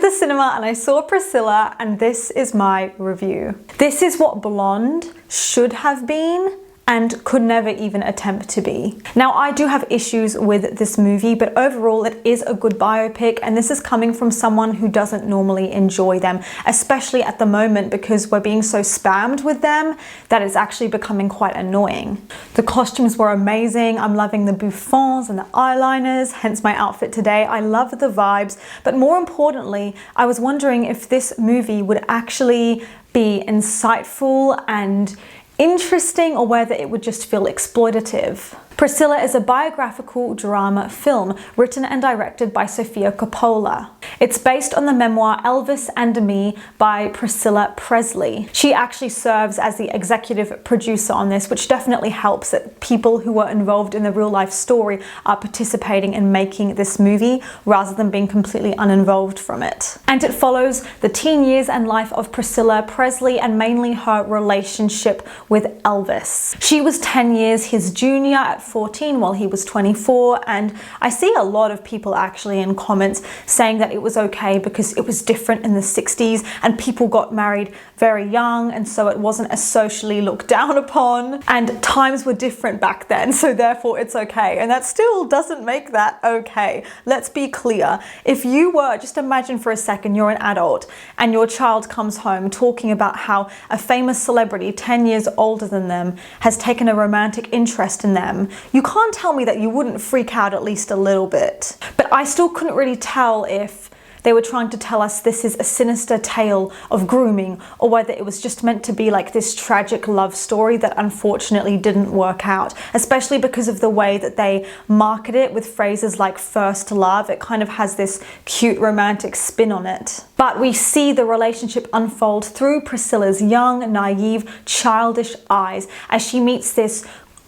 the cinema and I saw Priscilla, and this is my review. This is what Blonde should have been and could never even attempt to be. Now, I do have issues with this movie, but overall it is a good biopic, and this is coming from someone who doesn't normally enjoy them, especially at the moment because we're being so spammed with them that it's actually becoming quite annoying. The costumes were amazing. I'm loving the bouffants and the eyeliners, hence my outfit today. I love the vibes, but more importantly, I was wondering if this movie would actually be insightful and interesting, or whether it would just feel exploitative. Priscilla is a biographical drama film written and directed by Sofia Coppola. It's based on the memoir Elvis and Me by Priscilla Presley. She actually serves as the executive producer on this, which definitely helps that people who were involved in the real life story are participating in making this movie rather than being completely uninvolved from it. And it follows the teen years and life of Priscilla Presley and mainly her relationship with Elvis. She was 10 years his junior at 14 while he was 24, and I see a lot of people actually in comments saying that it was okay because it was different in the 60s and people got married very young, and so it wasn't as socially looked down upon, and times were different back then, so therefore it's okay. And that still doesn't make that okay. Let's be clear. If you were, just imagine for a second, you're an adult and your child comes home talking about how a famous celebrity 10 years older than them has taken a romantic interest in them. You can't tell me that you wouldn't freak out at least a little bit. But I still couldn't really tell if they were trying to tell us this is a sinister tale of grooming, or whether it was just meant to be like this tragic love story that unfortunately didn't work out, especially because of the way that they market it with phrases like first love. It kind of has this cute romantic spin on it. But we see the relationship unfold through Priscilla's young, naive, childish eyes as she meets this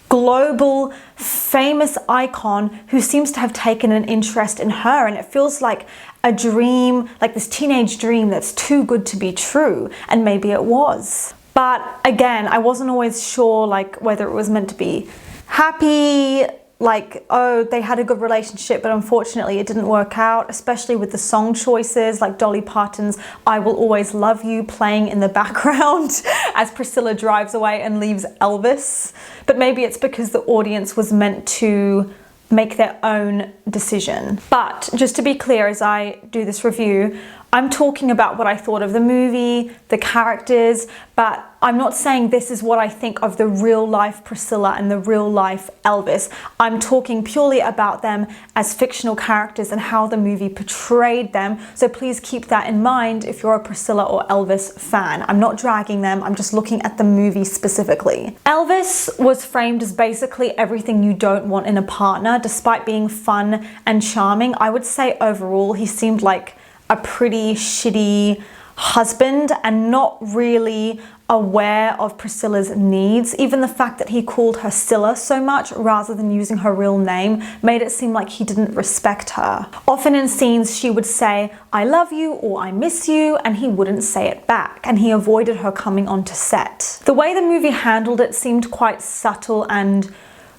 global famous icon who seems to have taken an interest in her, and it feels like a dream, like this teenage dream that's too good to be true, and maybe it was. But again, I wasn't always sure like whether it was meant to be happy, like, oh, they had a good relationship, but unfortunately it didn't work out, especially with the song choices, like Dolly Parton's I Will Always Love You playing in the background as Priscilla drives away and leaves Elvis. But maybe it's because the audience was meant to make their own decision. But just to be clear, as I do this review, I'm talking about what I thought of the movie, the characters, but I'm not saying this is what I think of the real life Priscilla and the real life Elvis. I'm talking purely about them as fictional characters and how the movie portrayed them. So please keep that in mind if you're a Priscilla or Elvis fan. I'm not dragging them, I'm just looking at the movie specifically. Elvis was framed as basically everything you don't want in a partner, despite being fun and charming. I would say overall he seemed like a pretty shitty husband and not really aware of Priscilla's needs. Even the fact that he called her Scylla so much rather than using her real name made it seem like he didn't respect her. Often in scenes she would say, I love you or I miss you, and he wouldn't say it back, and he avoided her coming onto set. The way the movie handled it seemed quite subtle and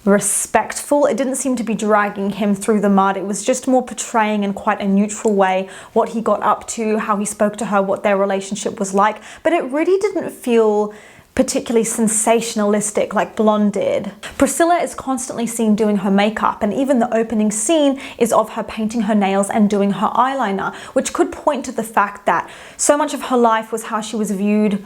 respectful. It didn't seem to be dragging him through the mud. It was just more portraying in quite a neutral way what he got up to, how he spoke to her, what their relationship was like. But it really didn't feel particularly sensationalistic like Blonde did. Priscilla is constantly seen doing her makeup, and even the opening scene is of her painting her nails and doing her eyeliner, which could point to the fact that so much of her life was how she was viewed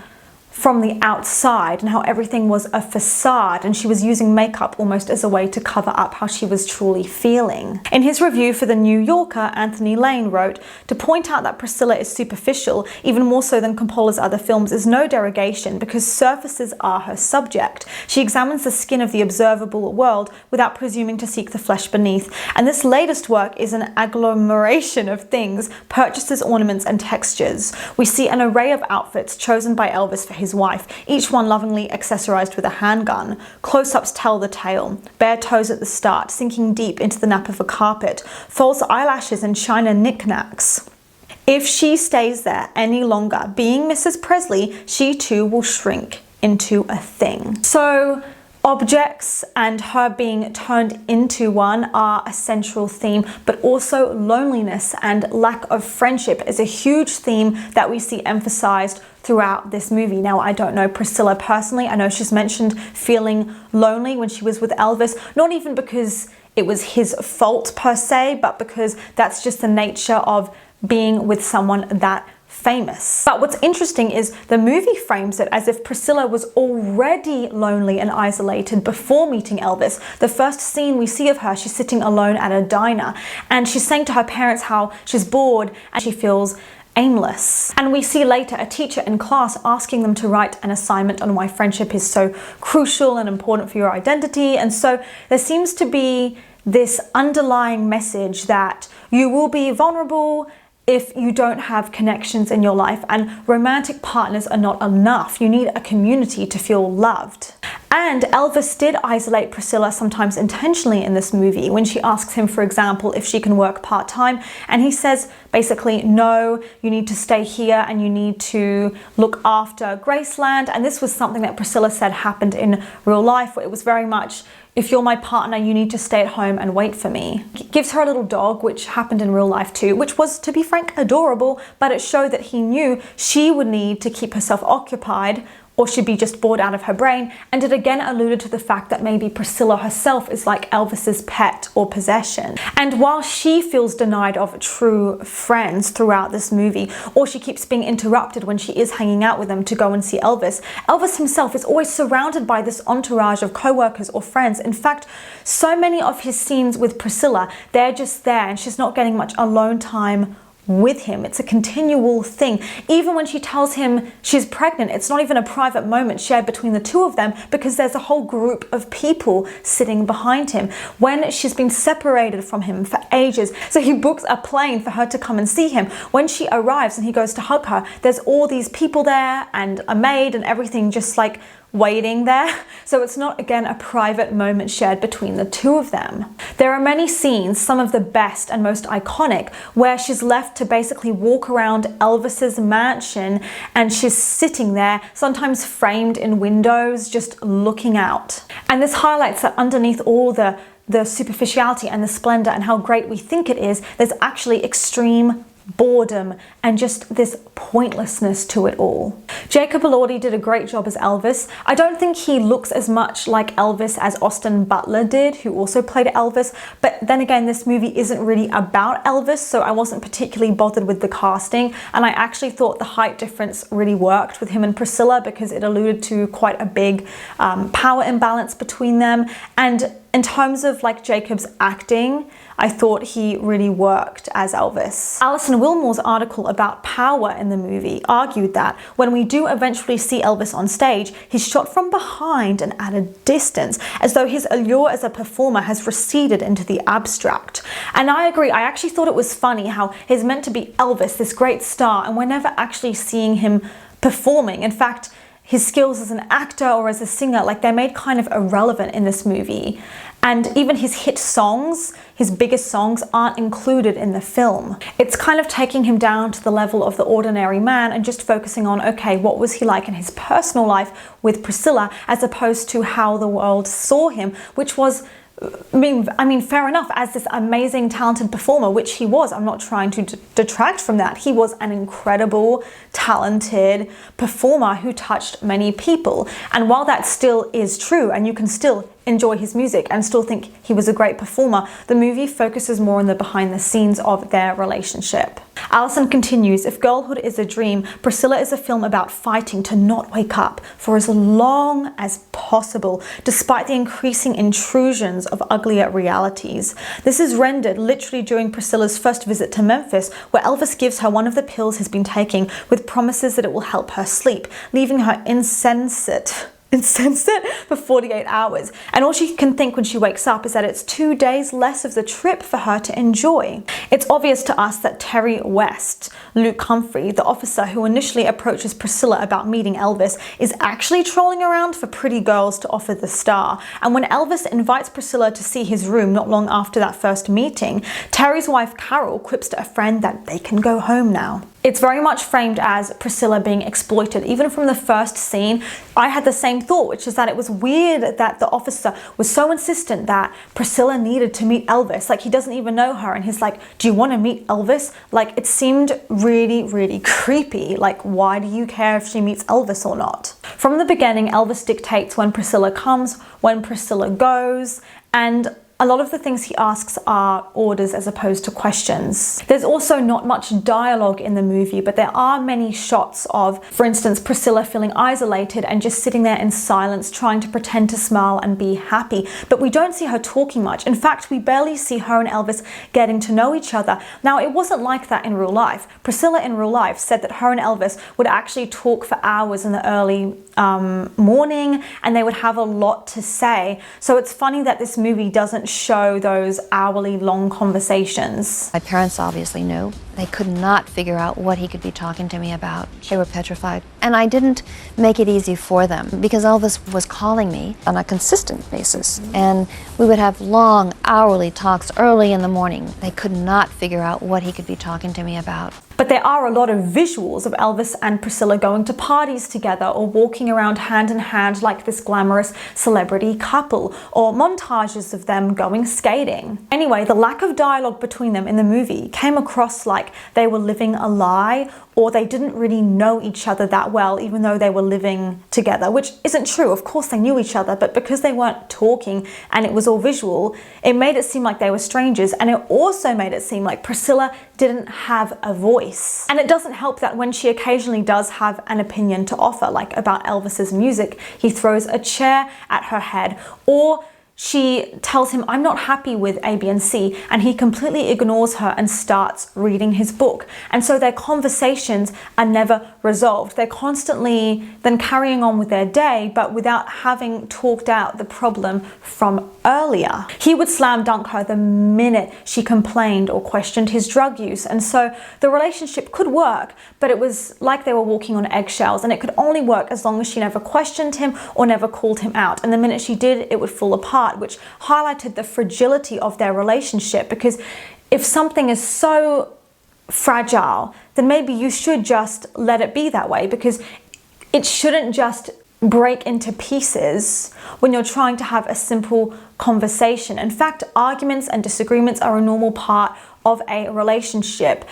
from the outside and how everything was a facade, and she was using makeup almost as a way to cover up how she was truly feeling. In his review for The New Yorker, Anthony Lane wrote, to point out that Priscilla is superficial, even more so than Coppola's other films, is no derogation because surfaces are her subject. She examines the skin of the observable world without presuming to seek the flesh beneath, and this latest work is an agglomeration of things, purchases, ornaments, and textures. We see an array of outfits chosen by Elvis for his wife, each one lovingly accessorized with a handgun. Close-ups tell the tale. Bare toes at the start, sinking deep into the nap of a carpet. False eyelashes and china knickknacks. If she stays there any longer, being Mrs. Presley, she too will shrink into a thing. So Objects and her being turned into one are a central theme, but also loneliness and lack of friendship is a huge theme that we see emphasized throughout this movie. Now, I don't know Priscilla personally. I know she's mentioned feeling lonely when she was with Elvis, not even because it was his fault per se, but because that's just the nature of being with someone that famous. But what's interesting is the movie frames it as if Priscilla was already lonely and isolated before meeting Elvis. The first scene we see of her, she's sitting alone at a diner and she's saying to her parents how she's bored and she feels aimless. And we see later a teacher in class asking them to write an assignment on why friendship is so crucial and important for your identity. And so there seems to be this underlying message that you will be vulnerable if you don't have connections in your life, and romantic partners are not enough. You need a community to feel loved. And Elvis did isolate Priscilla sometimes intentionally in this movie when she asks him, for example, if she can work part-time, and he says basically, no, you need to stay here and you need to look after Graceland. And this was something that Priscilla said happened in real life, where it was very much, if you're my partner, you need to stay at home and wait for me. Gives her a little dog, which happened in real life too, which was, to be frank, adorable, but it showed that he knew she would need to keep herself occupied or she'd be just bored out of her brain. And it again alluded to the fact that maybe Priscilla herself is like Elvis's pet or possession. And while she feels denied of true friends throughout this movie, or she keeps being interrupted when she is hanging out with them to go and see Elvis, Elvis himself is always surrounded by this entourage of co-workers or friends. In fact, so many of his scenes with Priscilla, they're just there and she's not getting much alone time with him. It's a continual thing. Even when she tells him she's pregnant, it's not even a private moment shared between the two of them because there's a whole group of people sitting behind him. When she's been separated from him for ages, so he books a plane for her to come and see him. When she arrives and he goes to hug her, there's all these people there and a maid and everything just like waiting there. So it's not, again, a private moment shared between the two of them. There are many scenes, some of the best and most iconic, where she's left to basically walk around Elvis's mansion and she's sitting there, sometimes framed in windows, just looking out. And this highlights that underneath all the superficiality and the splendor and how great we think it is, there's actually extreme boredom and just this pointlessness to it all. Jacob Elordi did a great job as Elvis. I don't think he looks as much like Elvis as Austin Butler did, who also played Elvis, but then again, this movie isn't really about Elvis, so I wasn't particularly bothered with the casting, and I actually thought the height difference really worked with him and Priscilla because it alluded to quite a big power imbalance between them. And in terms of like Jacob's acting, I thought he really worked as Elvis. Alison Willmore's article about power in the movie argued that when we do eventually see Elvis on stage, he's shot from behind and at a distance, as though his allure as a performer has receded into the abstract. And I agree, I actually thought it was funny how he's meant to be Elvis, this great star, and we're never actually seeing him performing. In fact, his skills as an actor or as a singer, like they're made kind of irrelevant in this movie. And even his hit songs, his biggest songs, aren't included in the film. It's kind of taking him down to the level of the ordinary man and just focusing on, okay, what was he like in his personal life with Priscilla, as opposed to how the world saw him, which was, I mean, fair enough, as this amazing, talented performer, which he was. I'm not trying to detract from that. He was an incredible, talented performer who touched many people. And while that still is true, and you can still enjoy his music and still think he was a great performer, the movie focuses more on the behind the scenes of their relationship. Alison continues, if Girlhood is a dream, Priscilla is a film about fighting to not wake up for as long as possible, despite the increasing intrusions of uglier realities. This is rendered literally during Priscilla's first visit to Memphis, where Elvis gives her one of the pills he's been taking with promises that it will help her sleep, leaving her insensate for 48 hours. And all she can think when she wakes up is that it's 2 days less of the trip for her to enjoy. It's obvious to us that Terry West, Luke Humphrey, the officer who initially approaches Priscilla about meeting Elvis, is actually trolling around for pretty girls to offer the star. And when Elvis invites Priscilla to see his room not long after that first meeting, Terry's wife Carol quips to a friend that they can go home now. It's very much framed as Priscilla being exploited. Even from the first scene, I had the same thought, which is that it was weird that the officer was so insistent that Priscilla needed to meet Elvis. Like, he doesn't even know her, and he's like, do you want to meet Elvis? Like, it seemed really, really creepy. Like, why do you care if she meets Elvis or not? From the beginning, Elvis dictates when Priscilla comes, when Priscilla goes, and a lot of the things he asks are orders as opposed to questions. There's also not much dialogue in the movie, but there are many shots of, for instance, Priscilla feeling isolated and just sitting there in silence, trying to pretend to smile and be happy. But we don't see her talking much. In fact, we barely see her and Elvis getting to know each other. Now, it wasn't like that in real life. Priscilla in real life said that her and Elvis would actually talk for hours in the early morning, and they would have a lot to say. So it's funny that this movie doesn't show those hourly long conversations. My parents obviously knew. They could not figure out what he could be talking to me about. They were petrified. And I didn't make it easy for them because Elvis was calling me on a consistent basis. And we would have long hourly talks early in the morning. They could not figure out what he could be talking to me about. But there are a lot of visuals of Elvis and Priscilla going to parties together or walking around hand in hand like this glamorous celebrity couple, or montages of them going skating. Anyway, the lack of dialogue between them in the movie came across like they were living a lie, or they didn't really know each other that well, even though they were living together, which isn't true. Of course they knew each other, but because they weren't talking and it was all visual, it made it seem like they were strangers, and it also made it seem like Priscilla didn't have a voice. And it doesn't help that when she occasionally does have an opinion to offer, like about Elvis's music, he throws a chair at her head, or she tells him, I'm not happy with A, B, and C, and he completely ignores her and starts reading his book. And so their conversations are never resolved. They're constantly then carrying on with their day, but without having talked out the problem from earlier. He would slam dunk her the minute she complained or questioned his drug use. And so the relationship could work, but it was like they were walking on eggshells, and it could only work as long as she never questioned him or never called him out. And the minute she did, it would fall apart, which highlighted the fragility of their relationship. Because if something is so fragile, then maybe you should just let it be that way, because it shouldn't just break into pieces when you're trying to have a simple conversation. In fact, arguments and disagreements are a normal part of a relationship,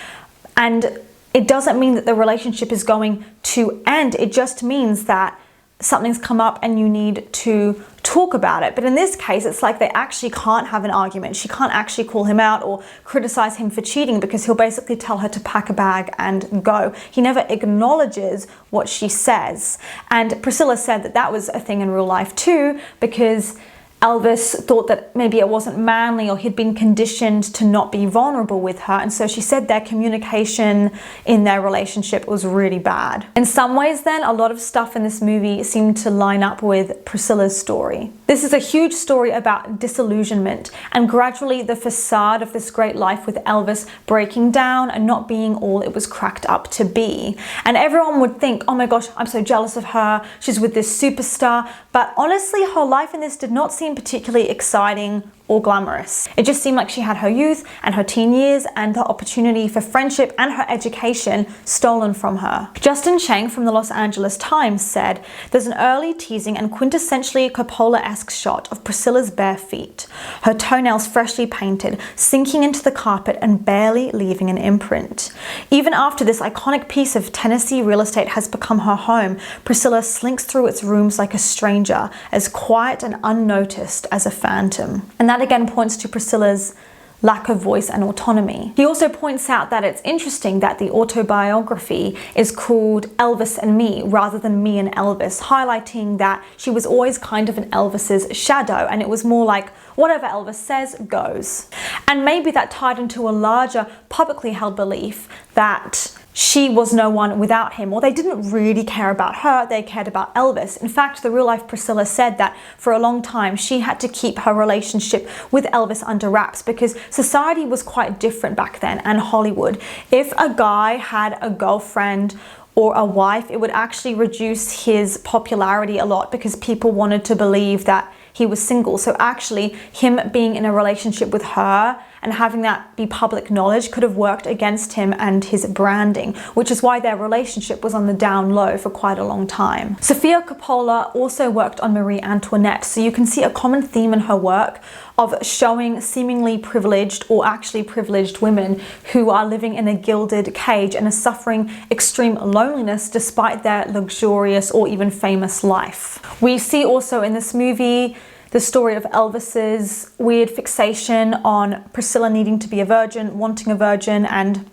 and it doesn't mean that the relationship is going to end. It just means that something's come up and you need to talk about it. But in this case, it's like they actually can't have an argument. She can't actually call him out or criticize him for cheating, because he'll basically tell her to pack a bag and go. He never acknowledges what she says. And Priscilla said that that was a thing in real life too, because Elvis thought that maybe it wasn't manly, or he'd been conditioned to not be vulnerable with her. And so she said their communication in their relationship was really bad. In some ways then, a lot of stuff in this movie seemed to line up with Priscilla's story. This is a huge story about disillusionment, and gradually the facade of this great life with Elvis breaking down and not being all it was cracked up to be. And everyone would think, oh my gosh, I'm so jealous of her. She's with this superstar. But honestly, her life in this did not seem particularly exciting or glamorous. It just seemed like she had her youth and her teen years and the opportunity for friendship and her education stolen from her. Justin Chang from the Los Angeles Times said, there's an early teasing and quintessentially Coppola-esque shot of Priscilla's bare feet, her toenails freshly painted, sinking into the carpet and barely leaving an imprint. Even after this iconic piece of Tennessee real estate has become her home, Priscilla slinks through its rooms like a stranger, as quiet and unnoticed as a phantom. And that again points to Priscilla's lack of voice and autonomy. He also points out that it's interesting that the autobiography is called Elvis and Me rather than Me and Elvis, highlighting that she was always kind of an Elvis's shadow, and it was more like whatever Elvis says goes. And maybe that tied into a larger publicly held belief that she was no one without him, or they didn't really care about her, they cared about Elvis. In fact, the real life Priscilla said that for a long time she had to keep her relationship with Elvis under wraps because society was quite different back then, and Hollywood. If a guy had a girlfriend or a wife, it would actually reduce his popularity a lot because people wanted to believe that he was single. So actually him being in a relationship with her and having that be public knowledge could have worked against him and his branding, which is why their relationship was on the down low for quite a long time. Sofia Coppola also worked on Marie Antoinette, so you can see a common theme in her work of showing seemingly privileged or actually privileged women who are living in a gilded cage and are suffering extreme loneliness despite their luxurious or even famous life. We see also in this movie the story of Elvis's weird fixation on Priscilla needing to be a virgin, wanting a virgin, and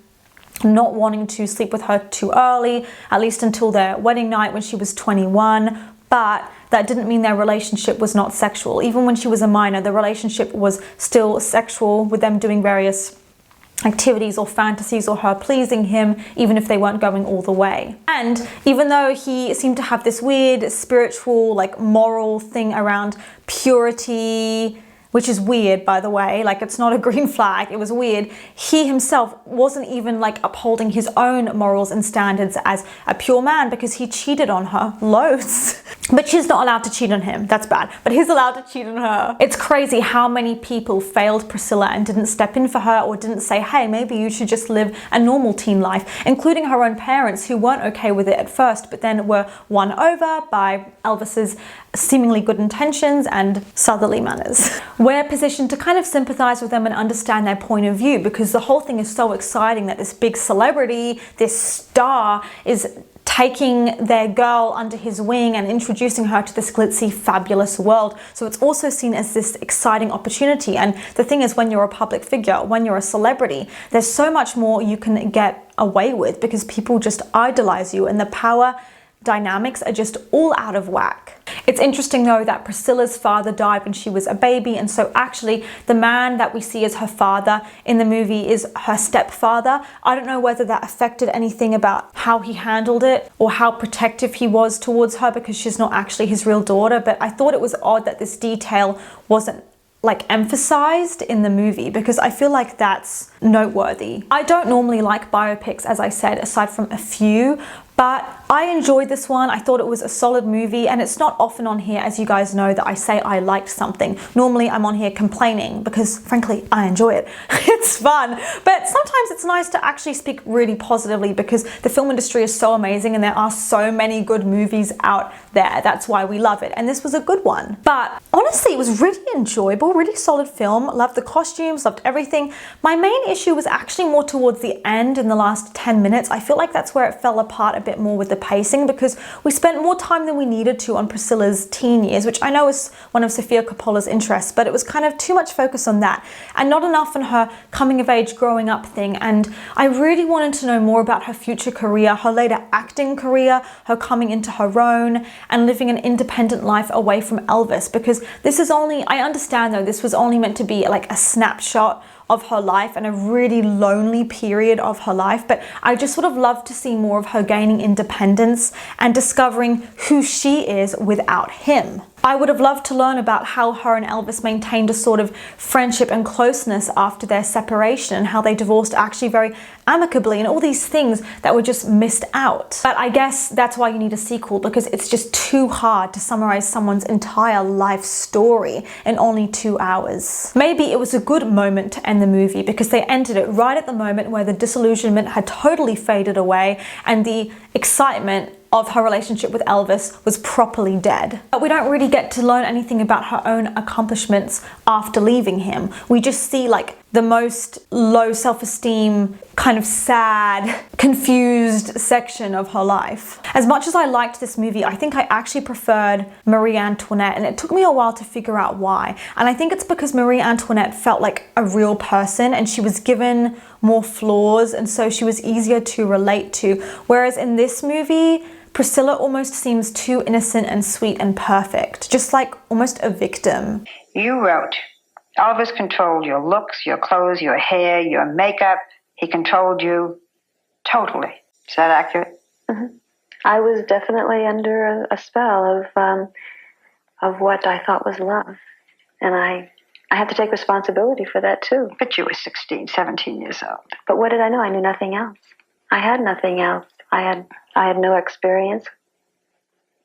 not wanting to sleep with her too early, at least until their wedding night when she was 21. But that didn't mean their relationship was not sexual. Even when she was a minor, the relationship was still sexual, with them doing various activities or fantasies or her pleasing him, even if they weren't going all the way. And even though he seemed to have this weird spiritual, like moral thing around purity, which is weird, by the way, like it's not a green flag, it was weird, he himself wasn't even like upholding his own morals and standards as a pure man, because he cheated on her loads. But she's not allowed to cheat on him, that's bad, but he's allowed to cheat on her. It's crazy how many people failed Priscilla and didn't step in for her or didn't say, hey, maybe you should just live a normal teen life, including her own parents, who weren't okay with it at first, but then were won over by Elvis's seemingly good intentions and southerly manners. We're positioned to kind of sympathize with them and understand their point of view, because the whole thing is so exciting that this big celebrity, this star, is taking their girl under his wing and introducing her to this glitzy, fabulous world. So it's also seen as this exciting opportunity. And the thing is, when you're a public figure, when you're a celebrity, there's so much more you can get away with, because people just idolize you and the power dynamics are just all out of whack. It's interesting though that Priscilla's father died when she was a baby, and so actually the man that we see as her father in the movie is her stepfather. I don't know whether that affected anything about how he handled it or how protective he was towards her, because she's not actually his real daughter, but I thought it was odd that this detail wasn't like emphasized in the movie, because I feel like that's noteworthy. I don't normally like biopics, as I said, aside from a few, but I enjoyed this one. I thought it was a solid movie, and it's not often on here, as you guys know, that I say I liked something. Normally I'm on here complaining because frankly I enjoy it. It's fun, but sometimes it's nice to actually speak really positively, because the film industry is so amazing and there are so many good movies out there. That's why we love it, and this was a good one. But honestly, it was really enjoyable, really solid film. Loved the costumes, loved everything. My main issue was actually more towards the end, in the last 10 minutes. I feel like that's where it fell apart a bit more with the pacing, because we spent more time than we needed to on Priscilla's teen years, which I know is one of Sofia Coppola's interests, but it was kind of too much focus on that and not enough on her coming of age, growing up thing. And I really wanted to know more about her future career, her later acting career, her coming into her own and living an independent life away from Elvis, because this is only, I understand though, this was only meant to be like a snapshot of her life and a really lonely period of her life, but I just would have loved to see more of her gaining independence and discovering who she is without him. I would have loved to learn about how her and Elvis maintained a sort of friendship and closeness after their separation, and how they divorced actually very amicably, and all these things that were just missed out. But I guess that's why you need a sequel, because it's just too hard to summarize someone's entire life story in only 2 hours. Maybe it was a good moment to end the movie, because they ended it right at the moment where the disillusionment had totally faded away and the excitement of her relationship with Elvis was properly dead. But we don't really get to learn anything about her own accomplishments after leaving him. We just see like the most low self-esteem, kind of sad, confused section of her life. As much as I liked this movie, I think I actually preferred Marie Antoinette, and it took me a while to figure out why. And I think it's because Marie Antoinette felt like a real person, and she was given more flaws, and so she was easier to relate to. Whereas in this movie, Priscilla almost seems too innocent and sweet and perfect, just like almost a victim. You wrote, Elvis controlled your looks, your clothes, your hair, your makeup. He controlled you totally. Is that accurate? Mm-hmm. I was definitely under a spell of what I thought was love. And I had to take responsibility for that too. But you were 16, 17 years old. But what did I know? I knew nothing else. I had nothing else. I had no experience,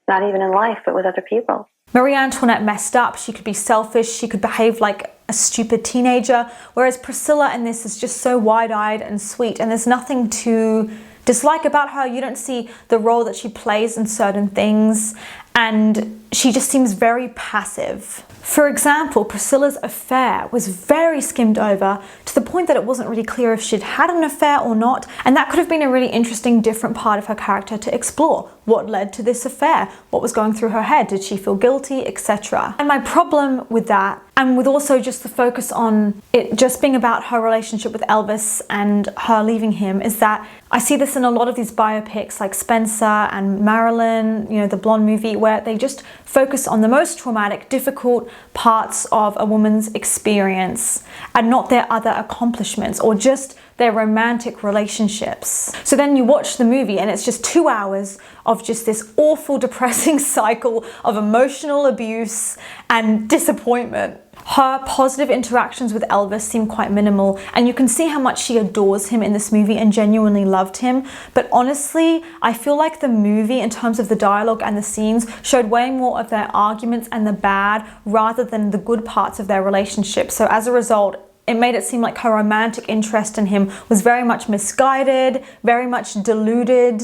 not even in life, but with other people. Marie Antoinette messed up. She could be selfish. She could behave like a stupid teenager, whereas Priscilla in this is just so wide-eyed and sweet, and there's nothing to dislike about her. You don't see the role that she plays in certain things, and she just seems very passive. For example, Priscilla's affair was very skimmed over to the point that it wasn't really clear if she'd had an affair or not, and that could have been a really interesting different part of her character to explore. What led to this affair? What was going through her head? Did she feel guilty, etc.? And my problem with that, and with also just the focus on it just being about her relationship with Elvis and her leaving him, is that I see this in a lot of these biopics like Spencer and Marilyn, you know, the Blonde movie, where they just focus on the most traumatic, difficult parts of a woman's experience and not their other accomplishments or just their romantic relationships. So then you watch the movie and it's just 2 hours of just this awful, depressing cycle of emotional abuse and disappointment. Her positive interactions with Elvis seem quite minimal, and you can see how much she adores him in this movie and genuinely loved him. But honestly, I feel like the movie, in terms of the dialogue and the scenes, showed way more of their arguments and the bad rather than the good parts of their relationship. So as a result, it made it seem like her romantic interest in him was very much misguided, very much deluded,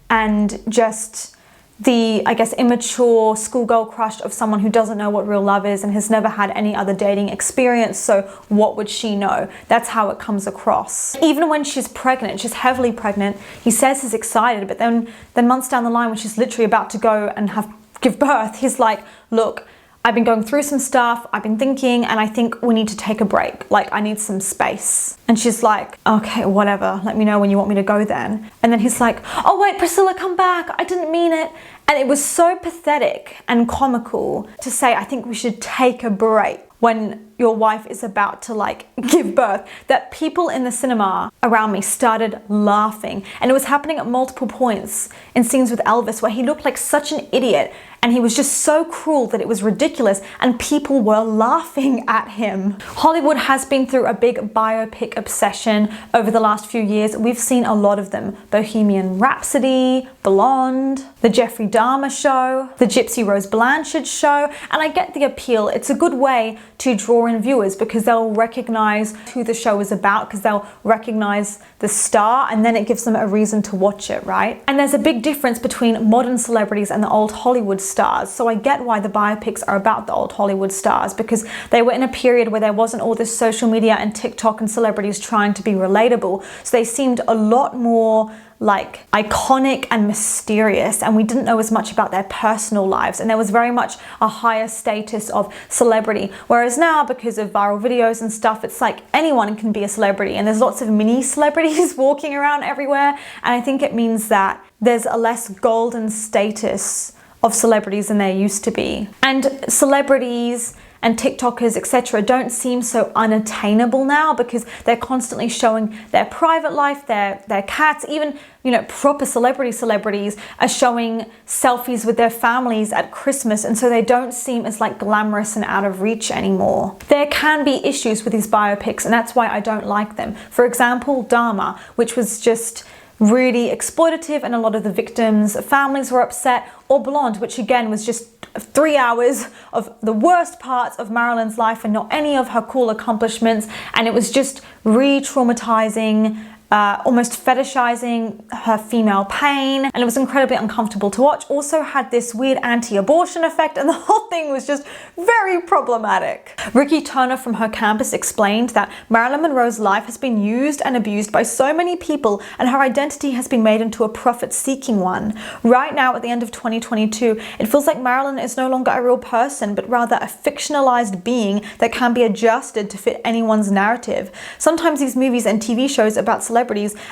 and just the, I guess, immature schoolgirl crush of someone who doesn't know what real love is and has never had any other dating experience, so what would she know? That's how it comes across. Even when she's pregnant, she's heavily pregnant, he says he's excited, but then months down the line when she's literally about to go and give birth, he's like, look, I've been going through some stuff, I've been thinking, and I think we need to take a break. Like, I need some space. And she's like, okay, whatever, let me know when you want me to go then. And then he's like, oh wait, Priscilla, come back, I didn't mean it. And it was so pathetic and comical to say, I think we should take a break when your wife is about to like give birth, that people in the cinema around me started laughing. And it was happening at multiple points in scenes with Elvis where he looked like such an idiot and he was just so cruel that it was ridiculous and people were laughing at him. Hollywood has been through a big biopic obsession over the last few years. We've seen a lot of them. Bohemian Rhapsody, Blonde, the Jeffrey Dahmer show, the Gypsy Rose Blanchard show, and I get the appeal. It's a good way to draw in viewers because they'll recognize who the show is about, because they'll recognize the star, and then it gives them a reason to watch it, right? And there's a big difference between modern celebrities and the old Hollywood stars. So I get why the biopics are about the old Hollywood stars, because they were in a period where there wasn't all this social media and TikTok and celebrities trying to be relatable. So they seemed a lot more like iconic and mysterious, and we didn't know as much about their personal lives, and there was very much a higher status of celebrity. Whereas now, because of viral videos and stuff, it's like anyone can be a celebrity, and there's lots of mini celebrities walking around everywhere, and I think it means that there's a less golden status of celebrities than there used to be. And celebrities and TikTokers, etc., don't seem so unattainable now because they're constantly showing their private life, their cats, even, you know, proper celebrities are showing selfies with their families at Christmas, and so they don't seem as like glamorous and out of reach anymore. There can be issues with these biopics, and that's why I don't like them. For example, Dahmer, which was just really exploitative and a lot of the victims' families were upset, or Blonde, which again was just 3 hours of the worst parts of Marilyn's life and not any of her cool accomplishments, and it was just re-traumatizing, almost fetishizing her female pain, and it was incredibly uncomfortable to watch. Also had this weird anti-abortion effect, and the whole thing was just very problematic. Ricky Turner from Her Campus explained that Marilyn Monroe's life has been used and abused by so many people, and her identity has been made into a profit-seeking one. Right now, at the end of 2022, it feels like Marilyn is no longer a real person, but rather a fictionalized being that can be adjusted to fit anyone's narrative. Sometimes these movies and TV shows about celebrities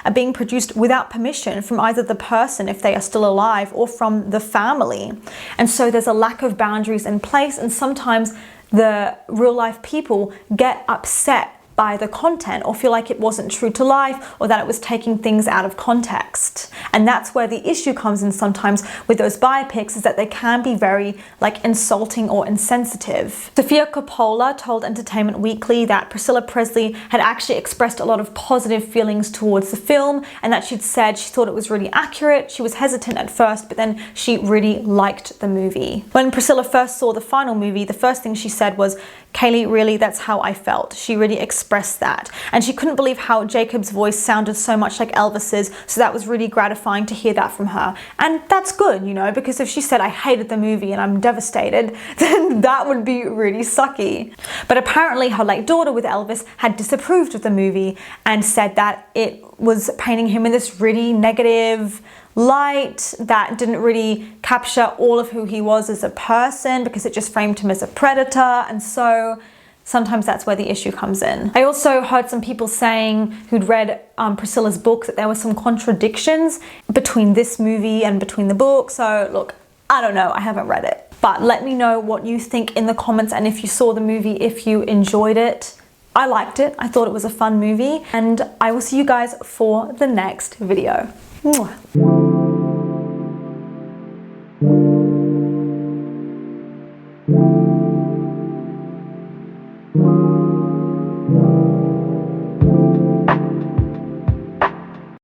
are being produced without permission from either the person, if they are still alive, or from the family. And so there's a lack of boundaries in place, and sometimes the real life people get upset by the content or feel like it wasn't true to life or that it was taking things out of context. And that's where the issue comes in sometimes with those biopics, is that they can be very like insulting or insensitive. Sofia Coppola told Entertainment Weekly that Priscilla Presley had actually expressed a lot of positive feelings towards the film, and that she'd said she thought it was really accurate. She was hesitant at first, but then she really liked the movie. When Priscilla first saw the final movie, the first thing she said was, "Kaylee, really, that's how I felt." She really expressed that. And she couldn't believe how Jacob's voice sounded so much like Elvis's, so that was really gratifying to hear that from her. And that's good, you know, because if she said, "I hated the movie and I'm devastated," then that would be really sucky. But apparently her late daughter with Elvis had disapproved of the movie and said that it was painting him in this really negative light that didn't really capture all of who he was as a person, because it just framed him as a predator. And so sometimes that's where the issue comes in. I also heard some people saying who'd read Priscilla's book that there were some contradictions between this movie and between the book. So look, I don't know, I haven't read it. But let me know what you think in the comments, and if you saw the movie, if you enjoyed it. I liked it. I thought it was a fun movie, and I will see you guys for the next video. Mwah.